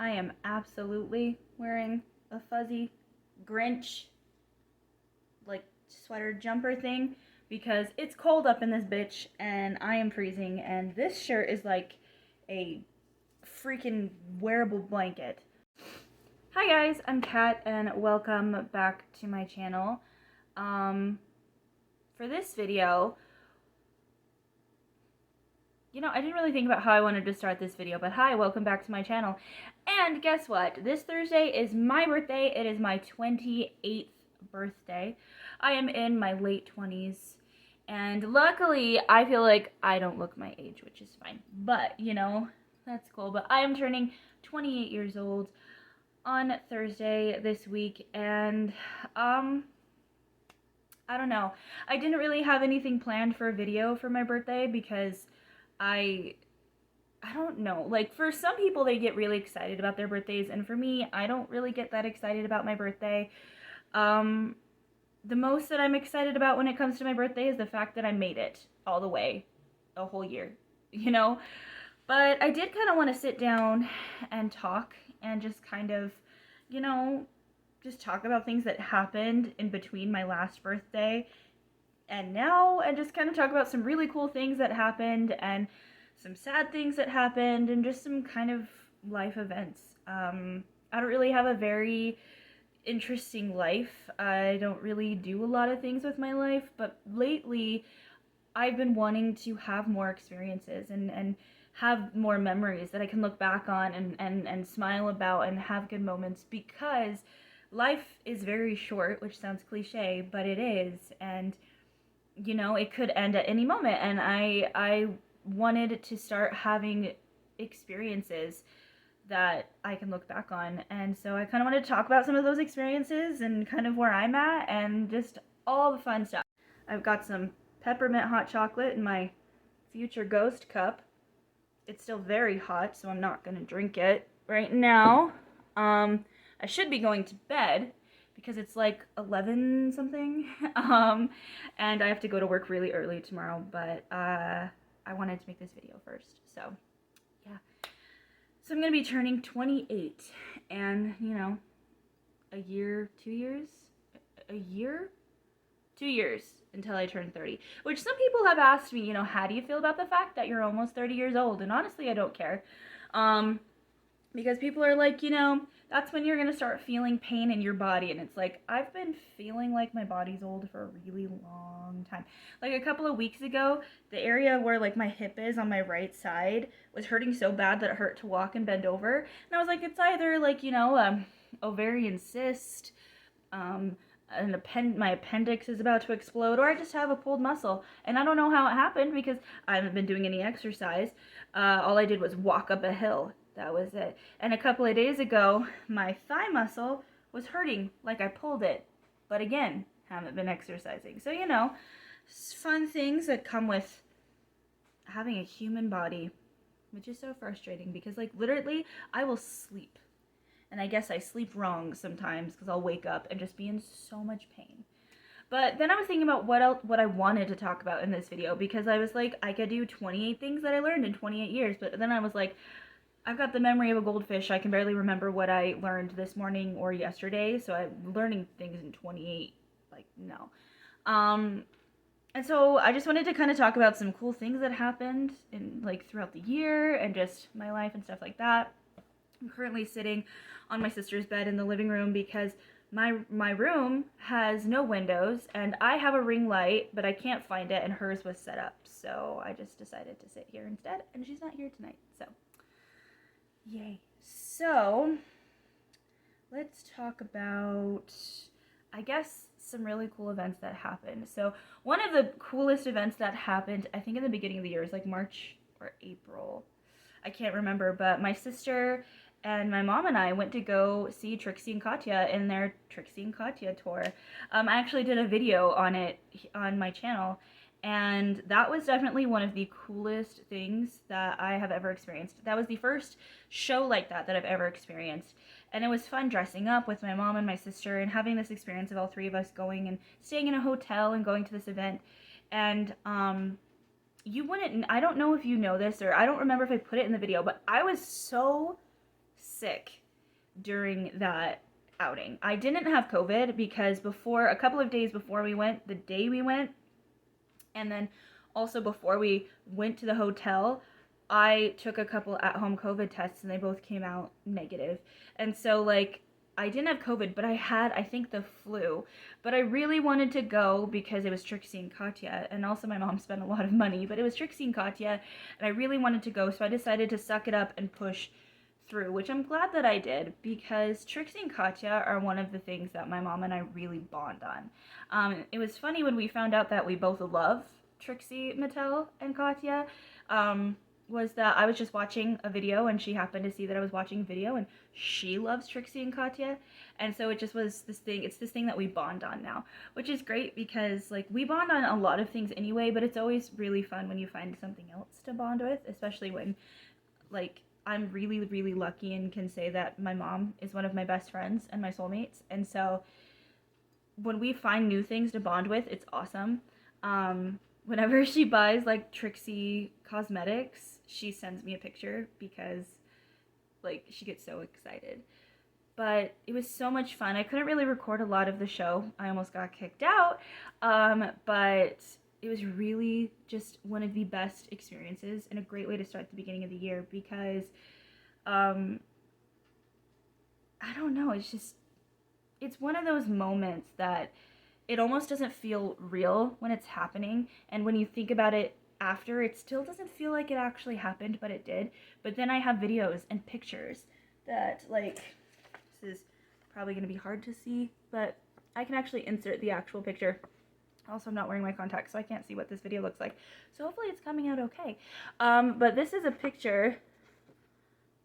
I am absolutely wearing a fuzzy Grinch like sweater jumper thing because it's cold up in this bitch and I am freezing, and this shirt is like a freaking wearable blanket. Hi guys, I'm Kat and welcome back to my channel. For this video, I didn't really think about how I wanted to start this video, but hi, welcome back to my channel. And guess what? This Thursday is my birthday. It is my 28th birthday. I am in my late 20s, and luckily, I feel like I don't look my age, which is fine. But, that's cool. But I am turning 28 years old on Thursday this week, and, I don't know. I didn't really have anything planned for a video for my birthday because I don't know. Like, for some people, they get really excited about their birthdays, and for me, I don't really get that excited about my birthday. The most that I'm excited about when it comes to my birthday is the fact that I made it all the way, a whole year, But I did kind of want to sit down and talk and just kind of, just talk about things that happened in between my last birthday and now, and just kind of talk about some really cool things that happened and some sad things that happened and just some kind of life events. I don't really have a very interesting life. I don't really do a lot of things with my life, but lately I've been wanting to have more experiences and have more memories that I can look back on and smile about and have good moments, because life is very short, which sounds cliche, but it is. And it could end at any moment, and I wanted to start having experiences that I can look back on. And so I kind of wanted to talk about some of those experiences and kind of where I'm at and just all the fun stuff. I've got some peppermint hot chocolate in my future ghost cup. It's still very hot, so I'm not gonna drink it right now. I should be going to bed because it's like 11 something, and I have to go to work really early tomorrow, but I wanted to make this video first, so yeah. So I'm gonna be turning 28, and a year, 2 years, a year, 2 years until I turn 30, which some people have asked me, how do you feel about the fact that you're almost 30 years old? And honestly, I don't care, because people are like, that's when you're gonna start feeling pain in your body, and it's like, I've been feeling like my body's old for a really long time. Like a couple of weeks ago, the area where like my hip is on my right side was hurting so bad that it hurt to walk and bend over, and I was like, it's either like, ovarian cyst, my appendix is about to explode, or I just have a pulled muscle, and I don't know how it happened because I haven't been doing any exercise. All I did was walk up a hill. That was it. And a couple of days ago, my thigh muscle was hurting, like I pulled it. But again, haven't been exercising. So, fun things that come with having a human body, which is so frustrating because, like, literally, I will sleep. And I guess I sleep wrong sometimes because I'll wake up and just be in so much pain. But then I was thinking about what I wanted to talk about in this video, because I was like, I could do 28 things that I learned in 28 years. But then I was like, I've got the memory of a goldfish. I can barely remember what I learned this morning or yesterday, so I'm learning things in 28, like, no. And so I just wanted to kind of talk about some cool things that happened throughout the year and just my life and stuff like that. I'm currently sitting on my sister's bed in the living room because my room has no windows, and I have a ring light, but I can't find it, and hers was set up. So I just decided to sit here instead, and she's not here tonight, so yay. So let's talk about, I guess, some really cool events that happened. So one of the coolest events that happened, I think in the beginning of the year, is like March or April. I can't remember, but my sister and my mom and I went to go see Trixie and Katya in their Trixie and Katya tour. I actually did a video on it on my channel, and that was definitely one of the coolest things that I have ever experienced. That was the first show like that I've ever experienced, and it was fun dressing up with my mom and my sister and having this experience of all three of us going and staying in a hotel and going to this event. And I don't know if you know this, or I don't remember if I put it in the video, but I was so sick during that outing. I didn't have COVID because a couple of days before we went, the day we went, and then also before we went to the hotel, I took a couple at-home COVID tests and they both came out negative. And so like I didn't have COVID, but I had, I think, the flu. But I really wanted to go because it was Trixie and Katya, and also my mom spent a lot of money, but it was Trixie and Katya, and I really wanted to go, so I decided to suck it up and push through, which I'm glad that I did, because Trixie and Katya are one of the things that my mom and I really bond on. It was funny when we found out that we both love Trixie Mattel and Katya. Was that I was just watching a video and she happened to see that I was watching a video and she loves Trixie and Katya, and so it just was this thing, it's this thing that we bond on now, which is great because like we bond on a lot of things anyway, but it's always really fun when you find something else to bond with, especially when like I'm really, really lucky and can say that my mom is one of my best friends and my soulmates, and so when we find new things to bond with, it's awesome. Whenever she buys like Trixie cosmetics, she sends me a picture because like she gets so excited. But it was so much fun. I couldn't really record a lot of the show. I almost got kicked out. But it was really just one of the best experiences and a great way to start the beginning of the year because I don't know, it's one of those moments that it almost doesn't feel real when it's happening, and when you think about it after, it still doesn't feel like it actually happened, but it did. But then I have videos and pictures that, like, this is probably going to be hard to see, but I can actually insert the actual picture. Also, I'm not wearing my contacts, so I can't see what this video looks like. So hopefully it's coming out okay. But this is a picture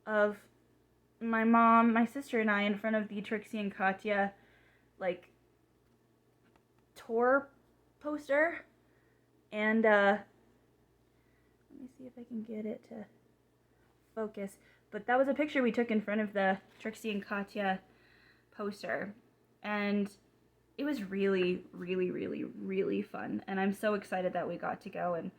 of my mom, my sister, and I in front of the Trixie and Katya, like, tour poster, and let me see if I can get it to focus, but that was a picture we took in front of the Trixie and Katya poster, and it was really, really, really, really fun, and I'm so excited that we got to go and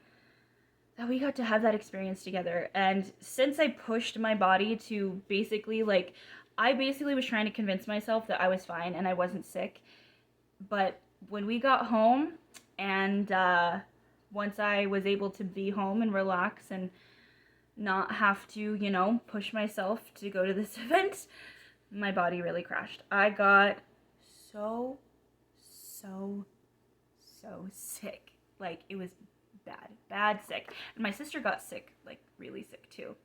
that we got to have that experience together. And since I pushed my body to basically, like, I basically was trying to convince myself that I was fine and I wasn't sick, but when we got home and once I was able to be home and relax and not have to, you know, push myself to go to this event, my body really crashed. I got so sick. Like, it was bad sick. And my sister got sick, like really sick too.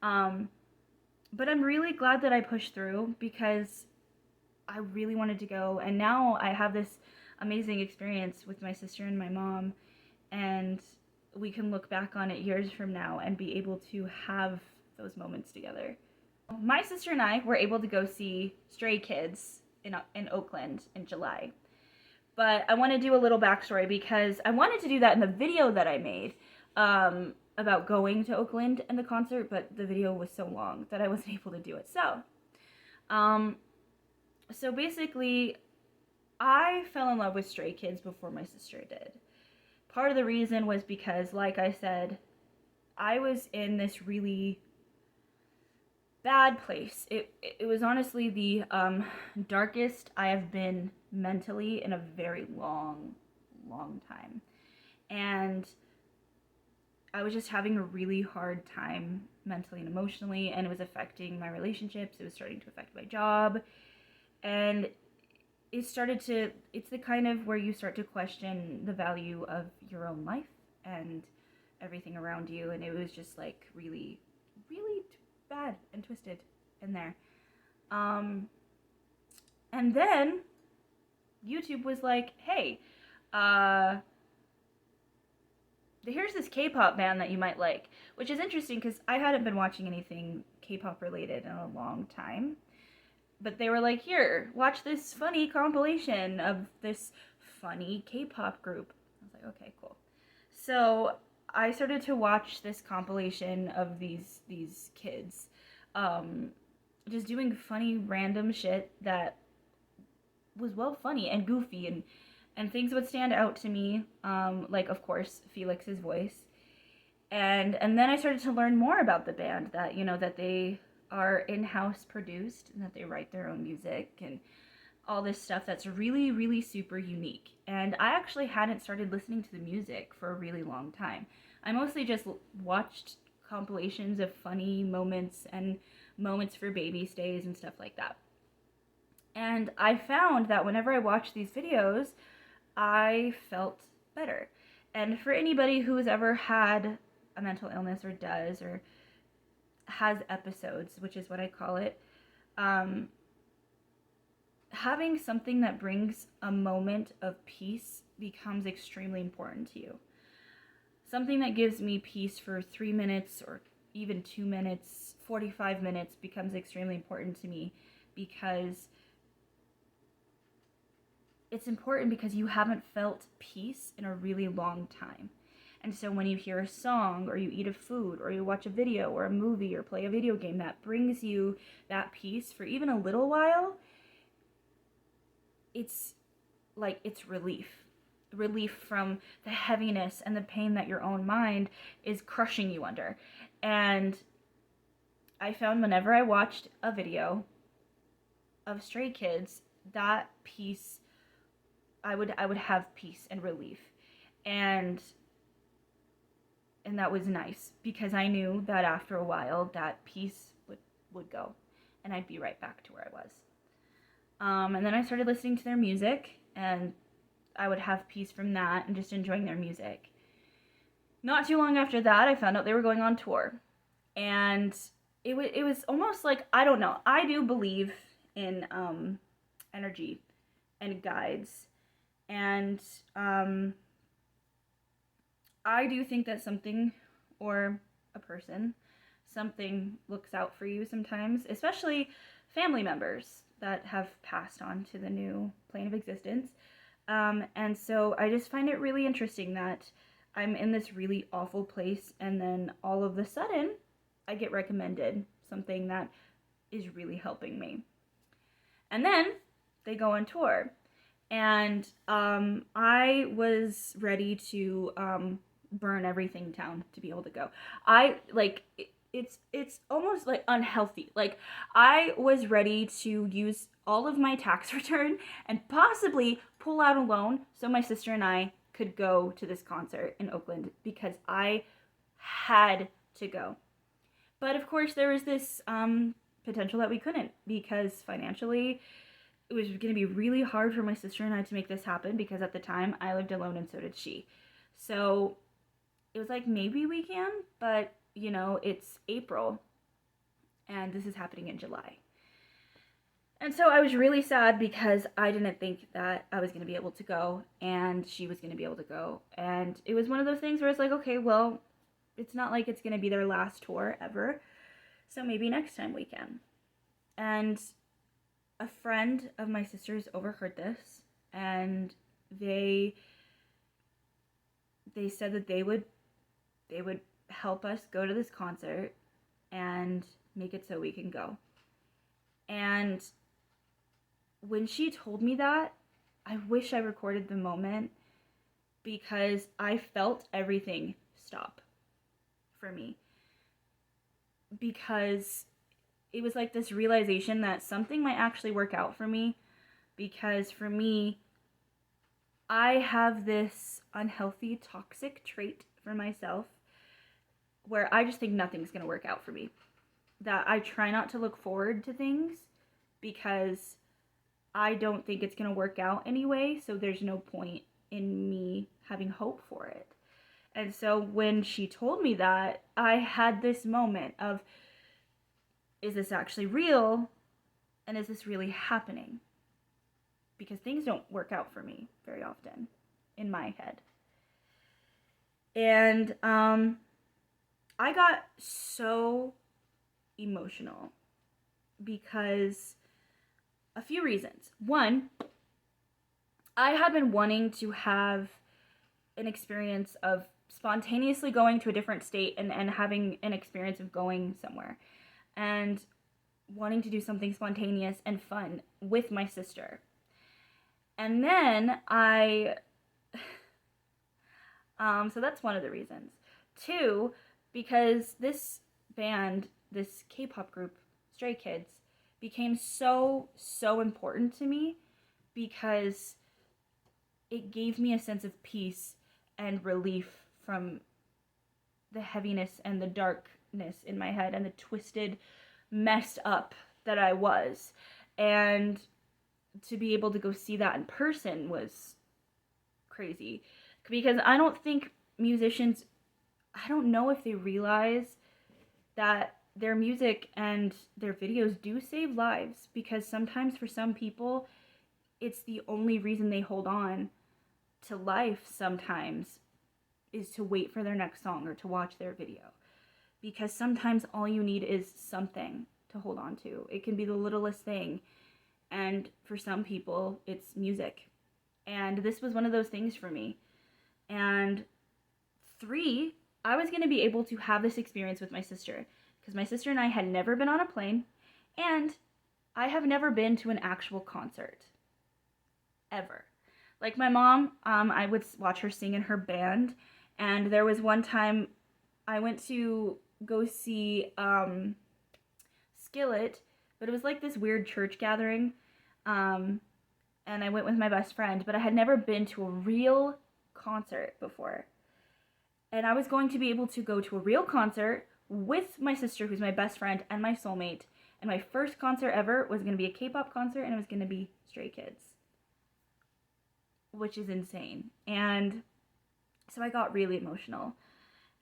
But I'm really glad that I pushed through because I really wanted to go, and now I have this amazing experience with my sister and my mom, and we can look back on it years from now and be able to have those moments together. My sister and I were able to go see Stray Kids in Oakland in July. But I want to do a little backstory because I wanted to do that in the video that I made about going to Oakland and the concert, but the video was so long that I wasn't able to do it. So basically, I fell in love with Stray Kids before my sister did. Part of the reason was because, like I said, I was in this really bad place. It was honestly the darkest I have been mentally in a very long time. And I was just having a really hard time mentally and emotionally, and it was affecting my relationships. It was starting to affect my job. And it's the kind of where you start to question the value of your own life and everything around you. And it was just like really, really bad and twisted in there. And then YouTube was like, hey, here's this K-pop band that you might like, which is interesting because I hadn't been watching anything K-pop related in a long time. But they were like, here, watch this funny compilation of this funny K-pop group. I was like, okay, cool. So I started to watch this compilation of these kids just doing funny random shit that was, well, funny and goofy, and things would stand out to me, like, of course, Felix's voice. And then I started to learn more about the band, that, you know, that they are in-house produced and that they write their own music and all this stuff that's really, really super unique. And I actually hadn't started listening to the music for a really long time. I mostly just watched compilations of funny moments and moments for baby stays and stuff like that. And I found that whenever I watched these videos, I felt better. And for anybody who has ever had a mental illness or does or has episodes, which is what I call it, having something that brings a moment of peace becomes extremely important to you. Something that gives me peace for 3 minutes or even 2 minutes, 45 minutes becomes extremely important to me because it's important because you haven't felt peace in a really long time. And so when you hear a song or you eat a food or you watch a video or a movie or play a video game that brings you that peace for even a little while, it's like it's relief. Relief from the heaviness and the pain that your own mind is crushing you under. And I found whenever I watched a video of Stray Kids, that peace, I would have peace and relief. And that was nice because I knew that after a while that peace would go and I'd be right back to where I was. And then I started listening to their music and I would have peace from that and just enjoying their music. Not too long after that, I found out they were going on tour. And it was almost like, I don't know, I do believe in energy and guides. And I do think that something or a person, something looks out for you sometimes, especially family members that have passed on to the new plane of existence. And so I just find it really interesting that I'm in this really awful place and then all of a sudden I get recommended something that is really helping me. And then they go on tour. And I was ready to burn everything down to be able to go. It's almost like unhealthy. Like I was ready to use all of my tax return and possibly pull out a loan so my sister and I could go to this concert in Oakland because I had to go. But of course there was this potential that we couldn't because financially it was going to be really hard for my sister and I to make this happen because at the time I lived alone and so did she. So it was like, maybe we can, but you know, it's April and this is happening in July. And so I was really sad because I didn't think that I was going to be able to go and she was going to be able to go. And it was one of those things where it's like, okay, well, it's not like it's going to be their last tour ever. So maybe next time we can. And a friend of my sister's overheard this and they said that they would help us go to this concert and make it so we can go. And when she told me that, I wish I recorded the moment because I felt everything stop for me. Because it was like this realization that something might actually work out for me. Because for me, I have this unhealthy, toxic trait for myself where I just think nothing's going to work out for me. That I try not to look forward to things because I don't think it's going to work out anyway, so there's no point in me having hope for it. And so when she told me that, I had this moment of, is this actually real? And is this really happening? Because things don't work out for me very often in my head. And I got so emotional because a few reasons. One, I had been wanting to have an experience of spontaneously going to a different state and having an experience of going somewhere and wanting to do something spontaneous and fun with my sister. And then so that's one of the reasons. Two, because this band, this K-pop group, Stray Kids became so, so important to me because it gave me a sense of peace and relief from the heaviness and the darkness in my head and the twisted, messed up that I was. And to be able to go see that in person was crazy. Because I don't think musicians, I don't know if they realize that their music and their videos do save lives, because sometimes for some people it's the only reason they hold on to life sometimes, is to wait for their next song or to watch their video. Because sometimes all you need is something to hold on to. It can be the littlest thing. And for some people, it's music. And this was one of those things for me. And 3, I was going to be able to have this experience with my sister. Because my sister and I had never been on a plane. And I have never been to an actual concert. Ever. Like my mom, I would watch her sing in her band. And there was one time I went to go see Skillet, but it was like this weird church gathering. And I went with my best friend, but I had never been to a real concert before. And I was going to be able to go to a real concert with my sister, who's my best friend and my soulmate. And my first concert ever was going to be a K-pop concert, and it was going to be Stray Kids, which is insane. And so I got really emotional.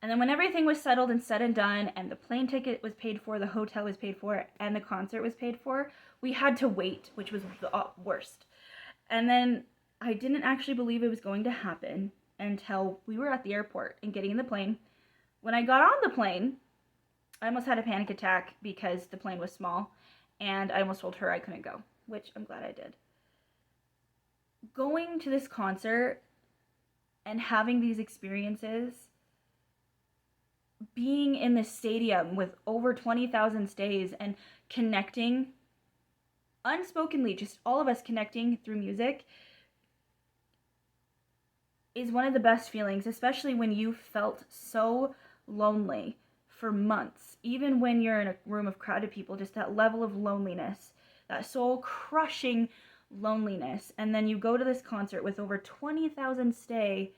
And then when everything was settled and said and done, and the plane ticket was paid for, the hotel was paid for, and the concert was paid for, we had to wait, which was the worst. And then I didn't actually believe it was going to happen until we were at the airport and getting in the plane. When I got on the plane, I almost had a panic attack because the plane was small, and I almost told her I couldn't go, which I'm glad I did. Going to this concert and having these experiences, being in this stadium with over 20,000 stays and connecting unspokenly, just all of us connecting through music, is one of the best feelings, especially when you felt so lonely for months. Even when you're in a room of crowded people, just that level of loneliness, that soul-crushing loneliness. And then you go to this concert with over 20,000 stay,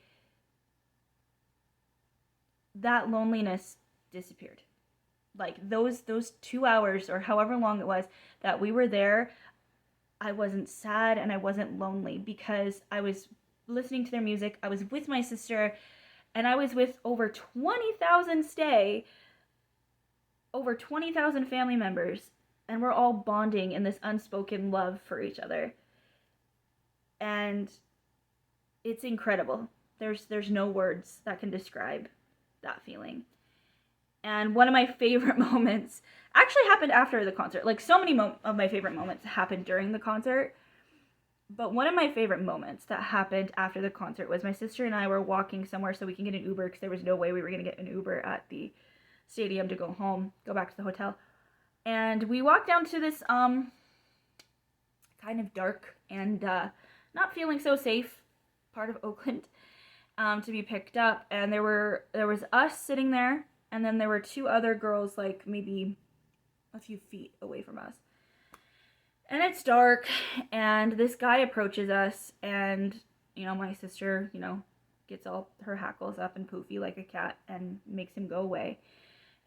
that loneliness disappeared. Like those 2 hours or however long it was that we were there, I wasn't sad and I wasn't lonely because I was listening to their music. I was with my sister, and I was with over 20,000 stay, over 20,000 family members, and we're all bonding in this unspoken love for each other. And it's incredible. There's no words that can describe that feeling. And one of my favorite moments actually happened after the concert. Like, so many of my favorite moments happened during the concert. But one of my favorite moments that happened after the concert was my sister and I were walking somewhere so we can get an Uber, because there was no way we were going to get an Uber at the stadium to go home, go back to the hotel. And we walked down to this kind of dark and not feeling so safe part of Oakland to be picked up. And there was us sitting there, and then there were 2 other girls like maybe a few feet away from us. And it's dark, and this guy approaches us, and, my sister, gets all her hackles up and poofy like a cat and makes him go away.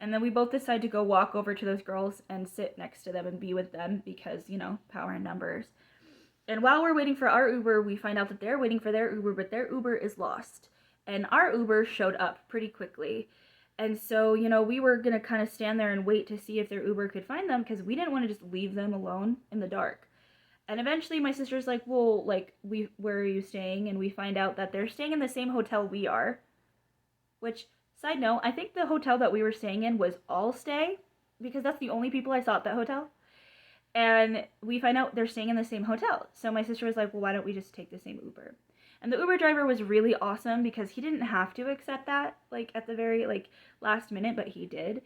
And then we both decide to go walk over to those girls and sit next to them and be with them because, power in numbers. And while we're waiting for our Uber, we find out that they're waiting for their Uber, but their Uber is lost. And our Uber showed up pretty quickly. And so, we were going to kind of stand there and wait to see if their Uber could find them, because we didn't want to just leave them alone in the dark. And eventually my sister's like, well, where are you staying? And we find out that they're staying in the same hotel we are. Which, side note, I think the hotel that we were staying in was all stay, because that's the only people I saw at that hotel. And we find out they're staying in the same hotel. So my sister was like, well, why don't we just take the same Uber? And the Uber driver was really awesome because he didn't have to accept that, at the very, last minute, but he did.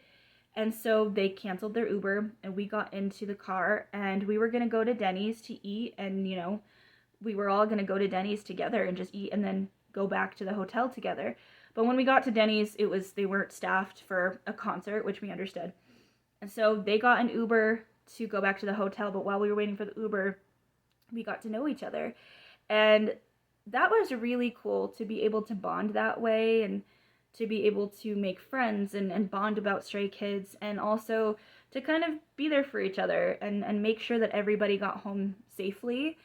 And so they canceled their Uber, and we got into the car, and we were going to go to Denny's to eat, and, we were all going to go to Denny's together and just eat and then go back to the hotel together. But when we got to Denny's, they weren't staffed for a concert, which we understood. And so they got an Uber to go back to the hotel, but while we were waiting for the Uber, we got to know each other. And that was really cool to be able to bond that way and to be able to make friends and bond about Stray Kids, and also to kind of be there for each other and make sure that everybody got home safely.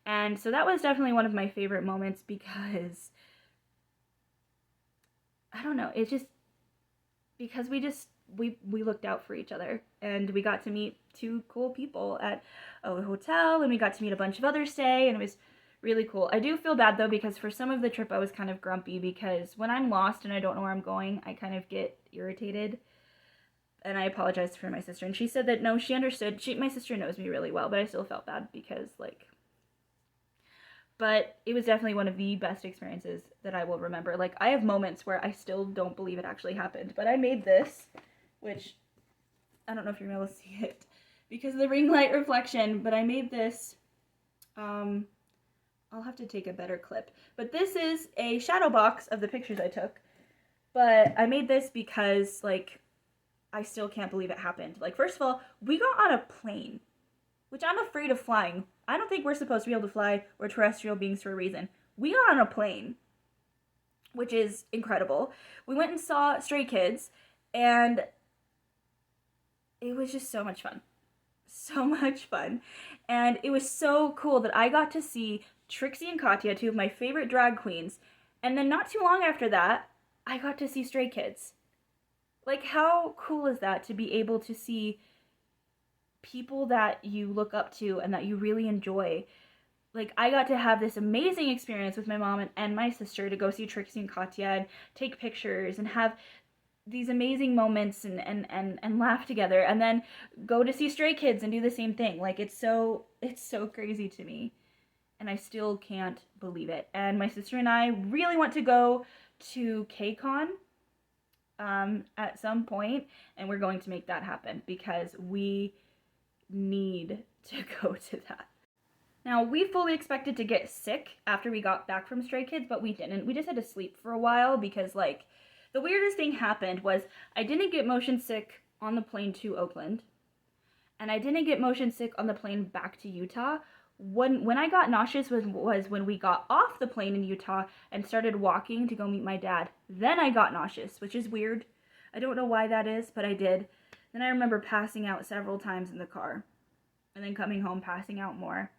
And so that was definitely one of my favorite moments, because I don't know, it just, because we looked out for each other, and we got to meet two cool people at a hotel, and we got to meet a bunch of others stay, and it was really cool. I do feel bad though, because for some of the trip I was kind of grumpy, because when I'm lost and I don't know where I'm going, I kind of get irritated. And I apologized for my sister, and she said that no, she understood. My sister knows me really well, but I still felt bad because, like, but it was definitely one of the best experiences that I will remember. Like, I have moments where I still don't believe it actually happened, but I made this, which I don't know if you're able to see it because of the ring light reflection, but I made this, I'll have to take a better clip, but this is a shadow box of the pictures I took, but I made this because, like, I still can't believe it happened. Like, first of all, we got on a plane, which I'm afraid of flying. I don't think we're supposed to be able to fly. We're terrestrial beings for a reason. We got on a plane, which is incredible. We went and saw Stray Kids, and it was just so much fun. So much fun. And it was so cool that I got to see Trixie and Katya, two of my favorite drag queens, and then not too long after that, I got to see Stray Kids. Like, how cool is that to be able to see people that you look up to and that you really enjoy? Like, I got to have this amazing experience with my mom and my sister to go see Trixie and Katya and take pictures and have these amazing moments and laugh together, and then go to see Stray Kids and do the same thing. Like, it's so crazy to me, and I still can't believe it. And my sister and I really want to go to KCON at some point, and we're going to make that happen because we need to go to that. Now, we fully expected to get sick after we got back from Stray Kids, but we didn't. We just had to sleep for a while because, like, the weirdest thing happened was I didn't get motion sick on the plane to Oakland, and I didn't get motion sick on the plane back to Utah. When I got nauseous was when we got off the plane in Utah and started walking to go meet my dad. Then I got nauseous, which is weird. I don't know why that is, but I did. Then I remember passing out several times in the car, and then coming home passing out more,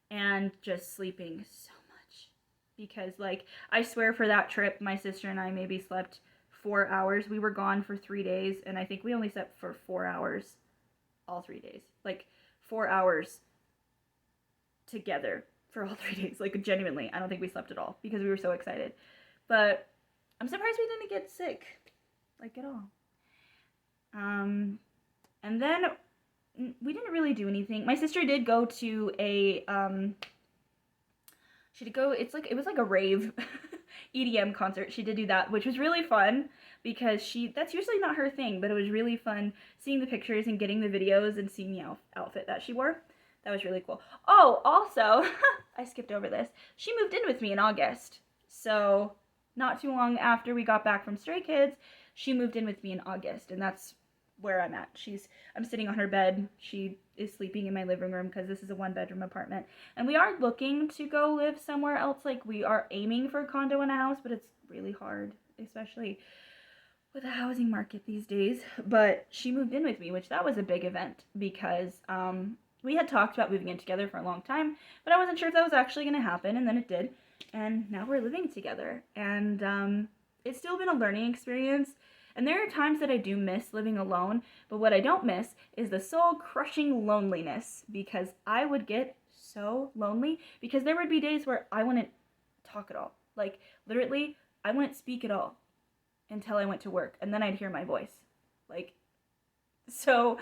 and just sleeping so much. Because, like, I swear for that trip, my sister and I maybe slept 4 hours. We were gone for 3 days, and I think we only slept for 4 hours all 3 days. Like, 4 hours together for all 3 days. Like, genuinely, I don't think we slept at all because we were so excited. But I'm surprised we didn't get sick, like, at all. And then we didn't really do anything. My sister did go to a, she did go, it was like a rave EDM concert. She did do that, which was really fun because that's usually not her thing, but it was really fun seeing the pictures and getting the videos and seeing the outfit that she wore. That was really cool. Oh, also, I skipped over this. She moved in with me in August. So, not too long after we got back from Stray Kids, she moved in with me in August, and that's where I'm at. I'm sitting on her bed. She is sleeping in my living room because this is a 1-bedroom apartment. And we are looking to go live somewhere else. Like, we are aiming for a condo and a house, but it's really hard, especially with the housing market these days. But she moved in with me, which that was a big event because we had talked about moving in together for a long time, but I wasn't sure if that was actually going to happen, and then it did. And now we're living together. And it's still been a learning experience. And there are times that I do miss living alone, but what I don't miss is the soul-crushing loneliness, because I would get so lonely because there would be days where I wouldn't talk at all. Like, literally, I wouldn't speak at all until I went to work, and then I'd hear my voice. Like, so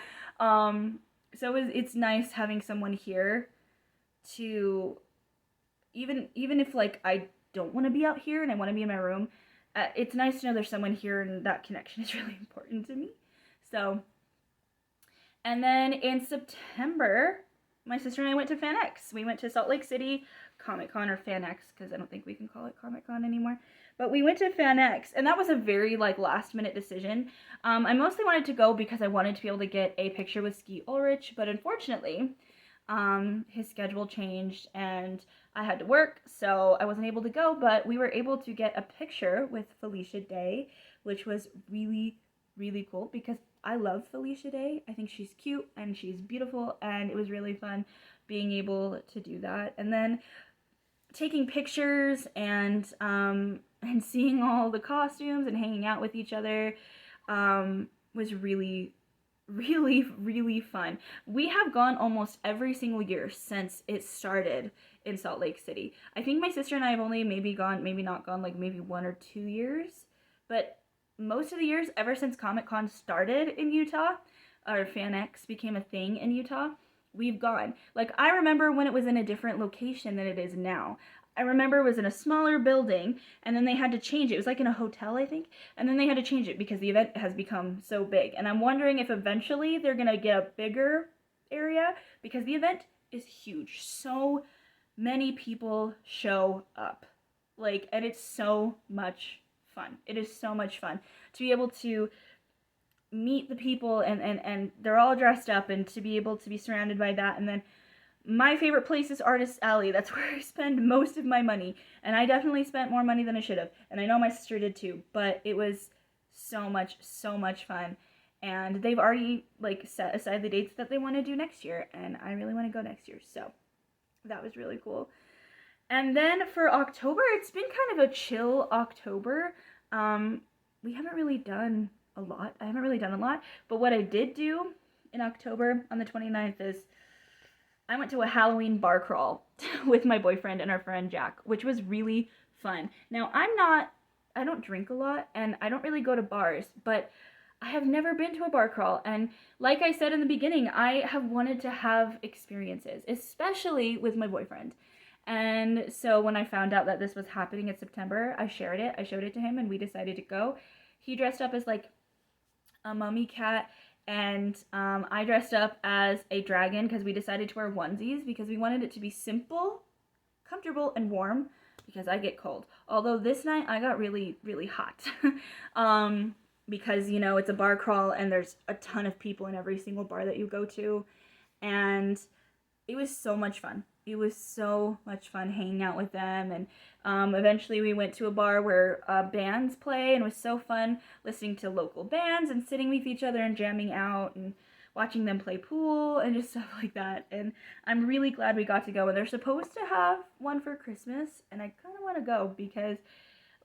it's nice having someone here to, even if, like, I don't want to be out here and I want to be in my room, it's nice to know there's someone here, and that connection is really important to me. So, and then in September, my sister and I went to FanX. We went to Salt Lake City Comic Con, or FanX, because I don't think we can call it Comic Con anymore. But we went to Fan X, and that was a very like last minute decision. I mostly wanted to go because I wanted to be able to get a picture with Ski Ulrich, but unfortunately, his schedule changed and I had to work, so I wasn't able to go. But we were able to get a picture with Felicia Day, which was really, really cool because I love Felicia Day. I think she's cute and she's beautiful, and it was really fun being able to do that. And then taking pictures and seeing all the costumes and hanging out with each other was really, really, really fun. We have gone almost every single year since it started in Salt Lake City. I think my sister and I have only maybe gone, maybe not gone, like maybe 1 or 2 years, but most of the years ever since Comic-Con started in Utah, or Fan X became a thing in Utah, we've gone. Like, I remember when it was in a different location than it is now. I remember it was in a smaller building, and then they had to change it. It was like in a hotel, I think, and then they had to change it because the event has become so big. And I'm wondering if eventually they're gonna get a bigger area because the event is huge. So many people show up, like, and it's so much fun. It is so much fun to be able to meet the people and they're all dressed up, and to be able to be surrounded by that. And then my favorite place is Artist Alley. That's where I spend most of my money, and I definitely spent more money than I should have, and I know my sister did too, but it was so much fun. And they've already like set aside the dates that they want to do next year, and I really want to go next year, so that was really cool. And then for October, it's been kind of a chill October. We haven't really done a lot. I haven't really done a lot, but what I did do in October on the 29th is I went to a Halloween bar crawl with my boyfriend and our friend Jack, which was really fun. Now, I don't drink a lot, and I don't really go to bars, but I have never been to a bar crawl, and like I said in the beginning, I have wanted to have experiences, especially with my boyfriend. And so when I found out that this was happening in September, I shared it. I showed it to him, and we decided to go. He dressed up as like a mummy cat, and I dressed up as a dragon because we decided to wear onesies because we wanted it to be simple, comfortable, and warm because I get cold. Although this night I got really, really hot because, you know, it's a bar crawl and there's a ton of people in every single bar that you go to, and it was so much fun. It was so much fun hanging out with them, and eventually we went to a bar where bands play, and it was so fun listening to local bands and sitting with each other and jamming out and watching them play pool and just stuff like that. And I'm really glad we got to go, and they're supposed to have one for Christmas, and I kind of want to go because,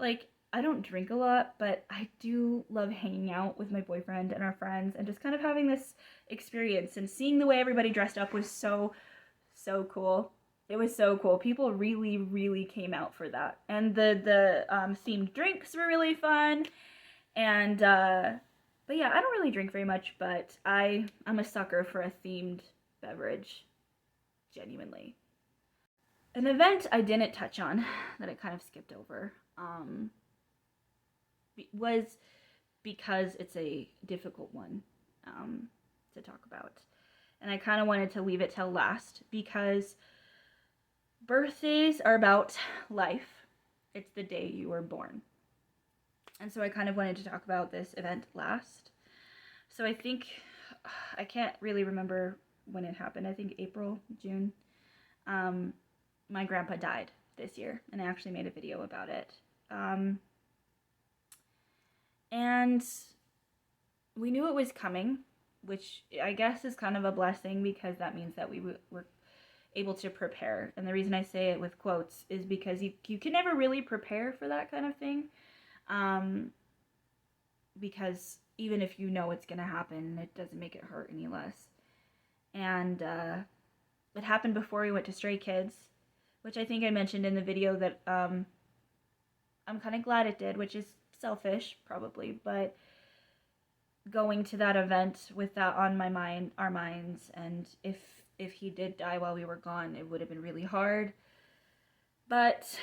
like, I don't drink a lot, but I do love hanging out with my boyfriend and our friends and just kind of having this experience, and seeing the way everybody dressed up was so cool. It was so cool. People really, really came out for that. And the themed drinks were really fun. And, but yeah, I don't really drink very much, but I'm a sucker for a themed beverage. Genuinely. An event I didn't touch on, that I kind of skipped over, was because it's a difficult one to talk about. And I kind of wanted to leave it till last because birthdays are about life. It's the day you were born. And so I kind of wanted to talk about this event last. So I think, I can't really remember when it happened. I think April, June. My grandpa died this year, and I actually made a video about it. And we knew it was coming, which I guess is kind of a blessing because that means that we were able to prepare. And the reason I say it with quotes is because you can never really prepare for that kind of thing. Because even if you know it's going to happen, it doesn't make it hurt any less. And it happened before we went to Stray Kids, which I think I mentioned in the video that I'm kind of glad it did, which is selfish probably, but going to that event with that on our minds, and if he did die while we were gone, it would have been really hard. But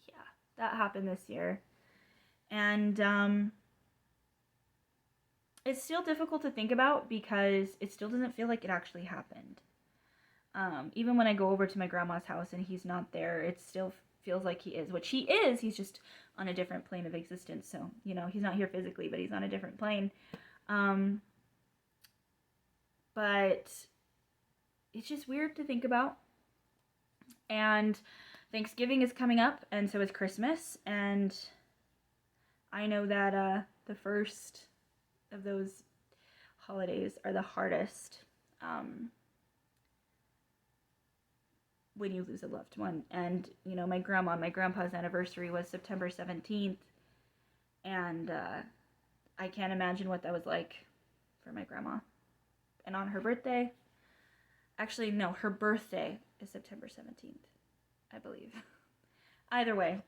yeah, that happened this year, and it's still difficult to think about because it still doesn't feel like it actually happened. Even when I go over to my grandma's house and he's not there, it still feels like he is, which he is. He's just on a different plane of existence. So, he's not here physically, but he's on a different plane. But it's just weird to think about. And Thanksgiving is coming up, and so is Christmas. And I know that the first of those holidays are the hardest when you lose a loved one. And, my grandpa's anniversary was September 17th. And I can't imagine what that was like for my grandma. And on her birthday, actually, no, her birthday is September 17th, I believe. Either way,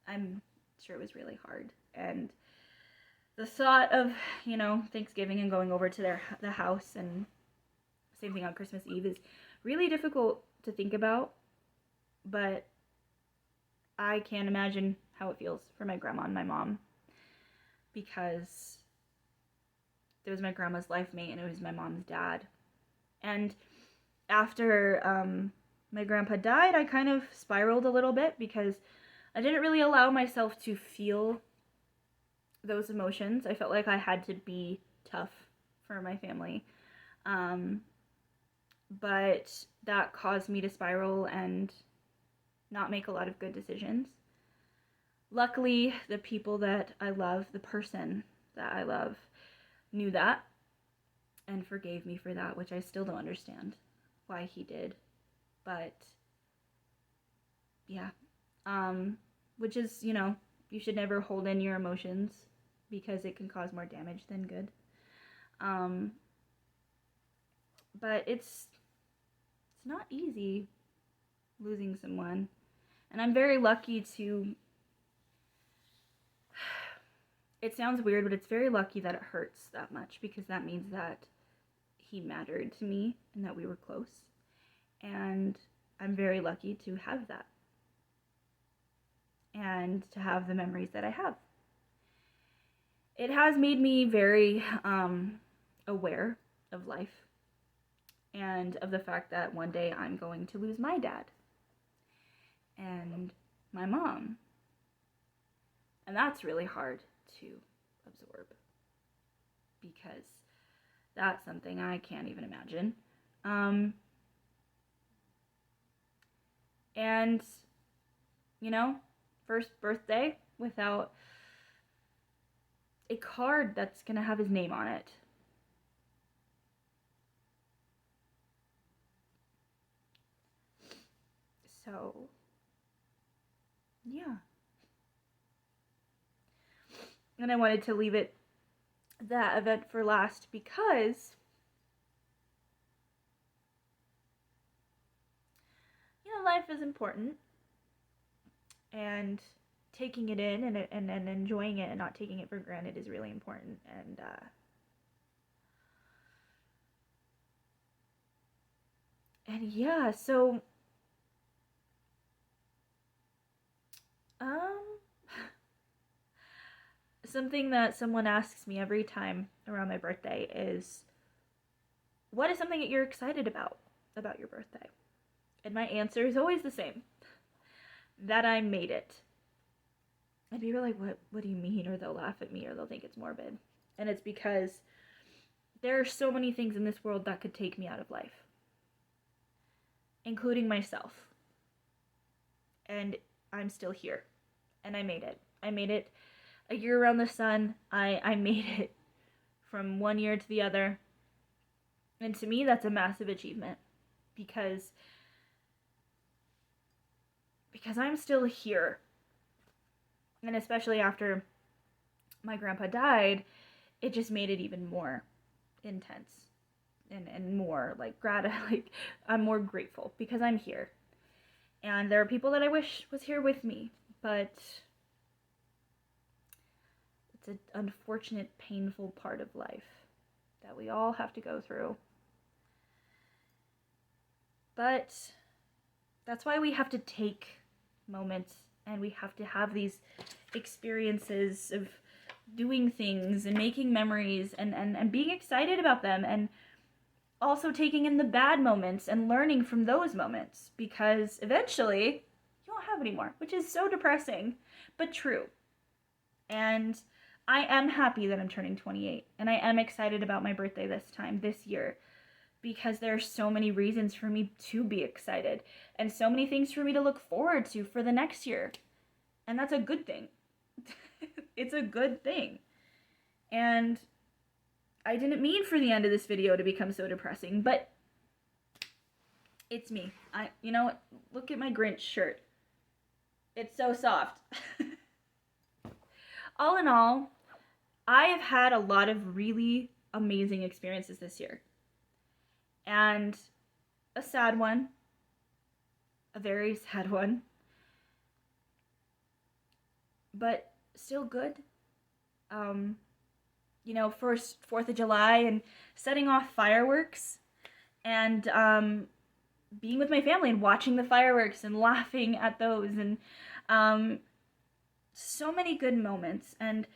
I'm sure it was really hard. And the thought of, Thanksgiving and going over to the house, and same thing on Christmas Eve, is really difficult to think about. But I can't imagine how it feels for my grandma and my mom, because it was my grandma's life mate and it was my mom's dad. And after my grandpa died, I kind of spiraled a little bit because I didn't really allow myself to feel those emotions. I felt like I had to be tough for my family. But that caused me to spiral and not make a lot of good decisions. Luckily, the people that I love, the person that I love, knew that and forgave me for that, which I still don't understand why he did. But yeah, which is, you should never hold in your emotions because it can cause more damage than good. But it's not easy losing someone. And I'm very lucky to, it sounds weird, but it's very lucky that it hurts that much, because that means that he mattered to me and that we were close. And I'm very lucky to have that. And to have the memories that I have. It has made me very aware of life. And of the fact that one day I'm going to lose my dad. And my mom. And that's really hard to absorb, because that's something I can't even imagine. And, first birthday without a card that's going to have his name on it. So, yeah. And I wanted to leave that event for last because, life is important. And taking it in and enjoying it and not taking it for granted is really important. And yeah, so something that someone asks me every time around my birthday is, what is something that you're excited about your birthday? And my answer is always the same. That I made it. And people are like, what do you mean? Or they'll laugh at me, or they'll think it's morbid. And it's because there are so many things in this world that could take me out of life. Including myself. And I'm still here. And I made it. I made it a year around the sun. I made it from one year to the other. And to me, that's a massive achievement. Because I'm still here. And especially after my grandpa died, it just made it even more intense. And more I'm more grateful because I'm here. And there are people that I wish was here with me, but it's an unfortunate, painful part of life that we all have to go through. But that's why we have to take moments and we have to have these experiences of doing things and making memories and being excited about them, and also taking in the bad moments and learning from those moments, because eventually You don't have any more, which is so depressing, but true. And I am happy that I'm turning 28, and I am excited about my birthday this year, because there are so many reasons for me to be excited and so many things for me to look forward to for the next year. And that's a good thing. It's a good thing. And I didn't mean for the end of this video to become so depressing, but it's me. You know what? Look at my Grinch shirt. It's so soft. All in all, I have had a lot of really amazing experiences this year. And a sad one, a very sad one, but still good. You know, first 4th of July and setting off fireworks and being with my family and watching the fireworks and laughing at those, and so many good moments. And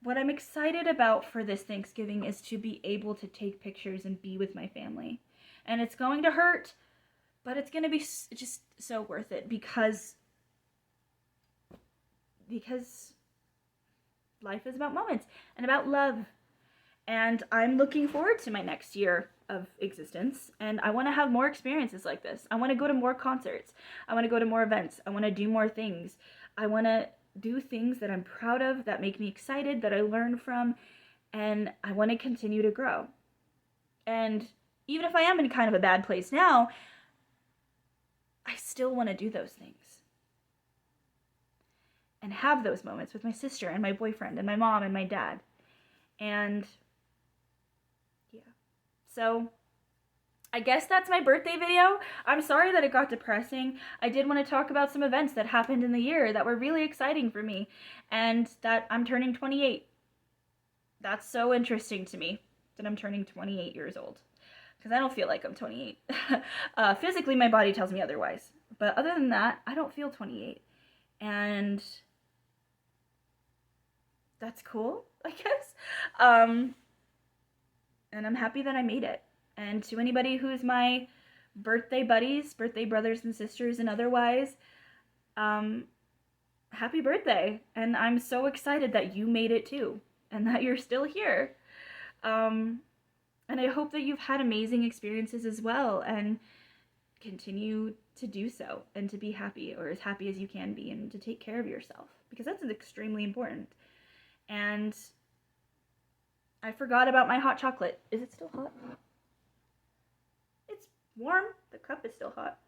what I'm excited about for this Thanksgiving is to be able to take pictures and be with my family. And it's going to hurt, but it's going to be just so worth it, because life is about moments and about love. And I'm looking forward to my next year of existence, and I want to have more experiences like this. I want to go to more concerts. I want to go to more events. I want to do more things. I want to do things that I'm proud of, that make me excited, that I learn from, and I want to continue to grow. And even if I am in kind of a bad place now, I still want to do those things and have those moments with my sister and my boyfriend and my mom and my dad. And yeah, so I guess that's my birthday video. I'm sorry that it got depressing. I did want to talk about some events that happened in the year that were really exciting for me, and that I'm turning 28. That's so interesting to me, that I'm turning 28 years old, because I don't feel like I'm 28. Physically, my body tells me otherwise. But other than that, I don't feel 28. And that's cool, I guess. And I'm happy that I made it. And to anybody who's my birthday buddies, birthday brothers and sisters and otherwise, happy birthday. And I'm so excited that you made it too, and that you're still here. And I hope that you've had amazing experiences as well, and continue to do so, and to be happy, or as happy as you can be, and to take care of yourself, because that's extremely important. And I forgot about my hot chocolate. Is it still hot? It's warm. The cup is still hot.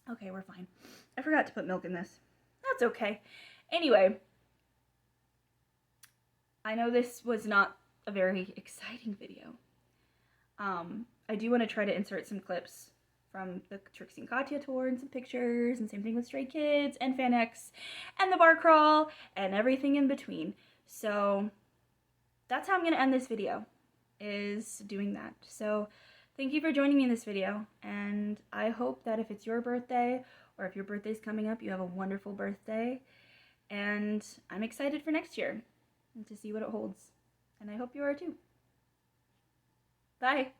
Okay, we're fine. I forgot to put milk in this. That's okay. Anyway, I know this was not a very exciting video. I do want to try to insert some clips from the Trixie and Katya tour and some pictures, and same thing with Stray Kids and Fan X and the bar crawl and everything in between. So that's how I'm going to end this video, is doing that. So thank you for joining me in this video, and I hope that if it's your birthday, or if your birthday's coming up, you have a wonderful birthday. And I'm excited for next year and to see what it holds. And I hope you are too. Bye.